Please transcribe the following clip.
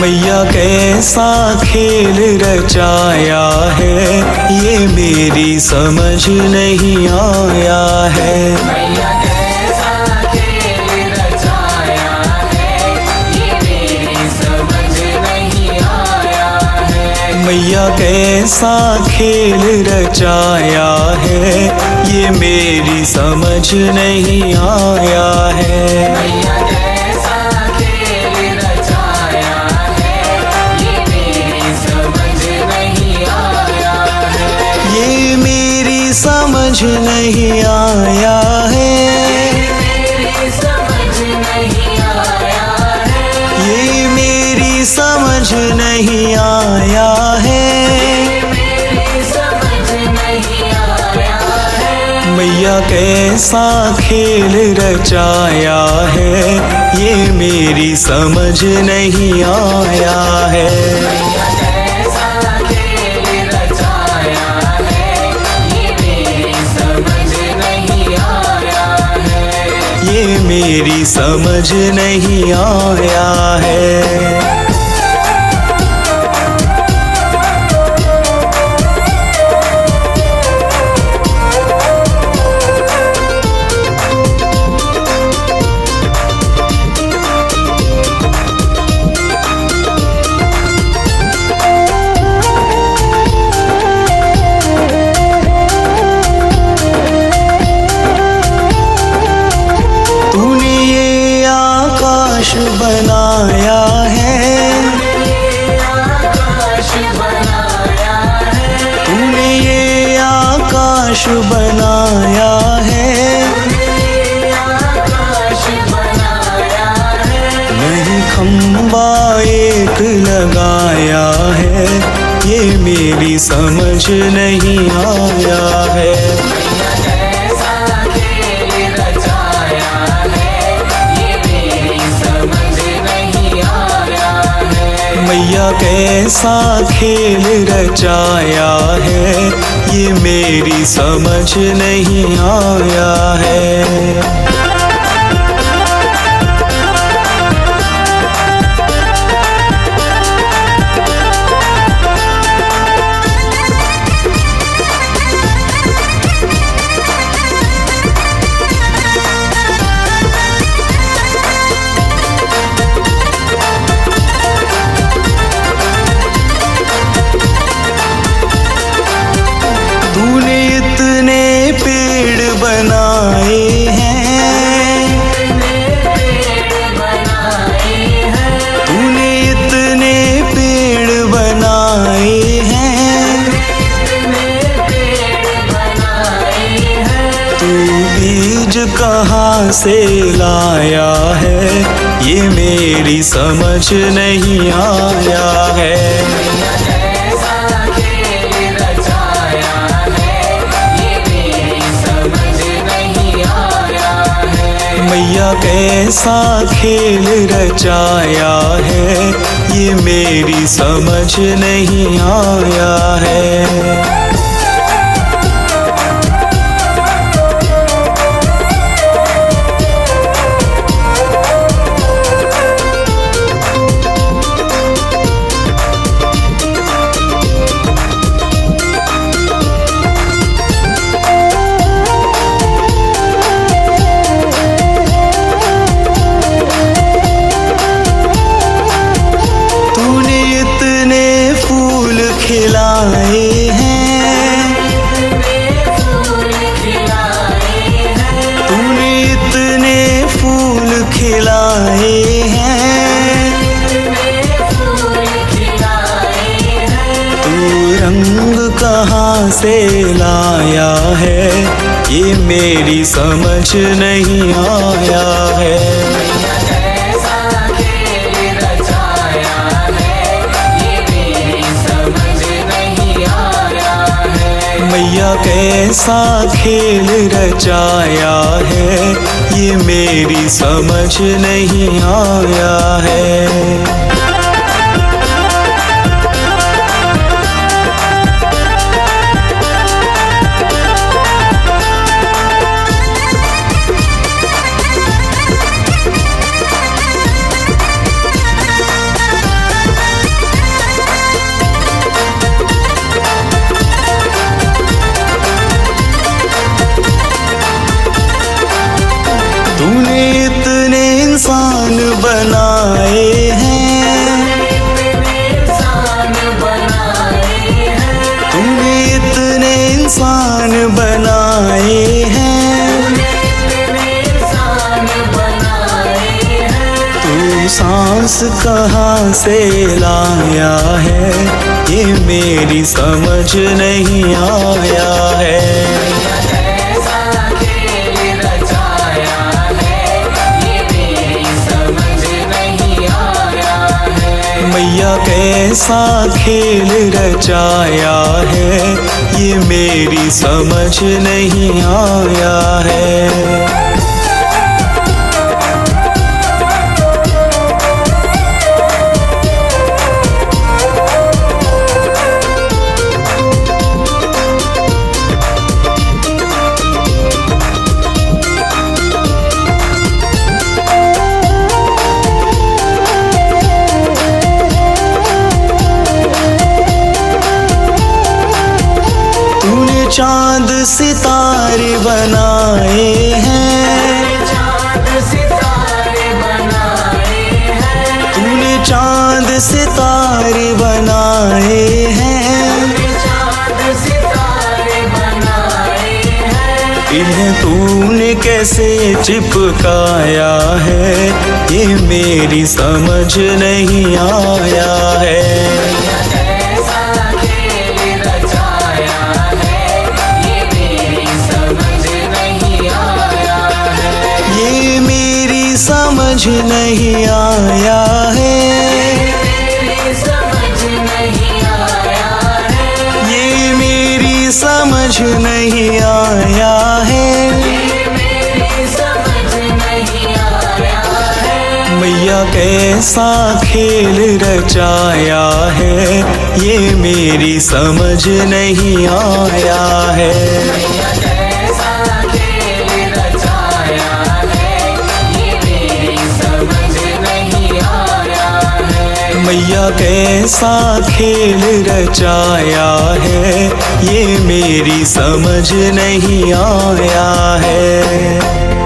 मैया कैसा खेल रचाया है, ये मेरी समझ नहीं आया है। मैया कैसा खेल रचाया है, ये मेरी समझ नहीं आया है। मैया कैसा खेल रचाया है, ये मेरी समझ नहीं आया है। मैया कैसा खेल रचाया है, ये मेरी समझ नहीं आया है। ये मेरी समझ नहीं आया है। मेरी समझ नहीं आया है। ये मेरी समझ नहीं आया है। मेरी समझ नहीं आया है। मैया कैसा खेल रचाया है, ये मेरी समझ नहीं आया है। मैया कैसा खेल रचाया है, ये मेरी समझ नहीं आया है। ये मेरी समझ नहीं आया है। तूने ये आकाश बनाया है, आकाश बनाया है। तूने ये आकाश बनाया है। आकाश बनाया है। नहीं खंबा एक लगाया है, ये मेरी समझ नहीं आया है। मैया कैसा खेल रचाया है, ये मेरी समझ नहीं आया है। मैया कैसा खेल रचाया है, ये मेरी समझ नहीं आया है। तूने इतने पेड़ बनाए हैं, पेड़ बनाए हैं। तूने इतने पेड़ बनाए हैं। पेड़ बनाए हैं। तू बीज कहाँ से लाया है, ये मेरी समझ नहीं आया है। मैया कैसा खेल रचाया है, ये मेरी समझ नहीं आया है। मैया कैसा खेल रचाया है, ये मेरी समझ नहीं आया है। तूने इतने फूल खिलाए हैं, फूल खिलाए हैं। तूने इतने फूल खिलाए हैं। फूल खिलाए हैं। तू रंग कहाँ से लाया है, ये मेरी समझ नहीं आया है। मैया कैसा खेल रचाया है, ये मेरी समझ नहीं आया है। मैया कैसा खेल रचाया है, ये मेरी समझ नहीं आया है। सांस कहाँ से लाया है, ये मेरी समझ नहीं आया है। कैसा खेल रचाया है, ये मेरी समझ नहीं आया है। मैया कैसा खेल रचाया है, ये मेरी समझ नहीं आया है। चांद सितारे बनाए हैं, चाँद सितारे बनाए हैं, तूने चांद सितारे बनाए हैं, चाँद सितारे बनाए हैं। इन्हें तूने कैसे चिपकाया है, ये मेरी समझ नहीं आया है। कैसा खेल रचाया है, ये मेरी समझ नहीं आया है। ये मेरी समझ नहीं आया है, मेरी समझ नहीं आया है, ये मेरी समझ नहीं आया है। ये मेरी समझ नहीं आया है। मैया कैसा खेल रचाया है, ये मेरी समझ नहीं आया है। कैसा खेल रचाया है, ये मेरी समझ नहीं आया है। मैया कैसा खेल रचाया है, ये मेरी समझ नहीं आया है।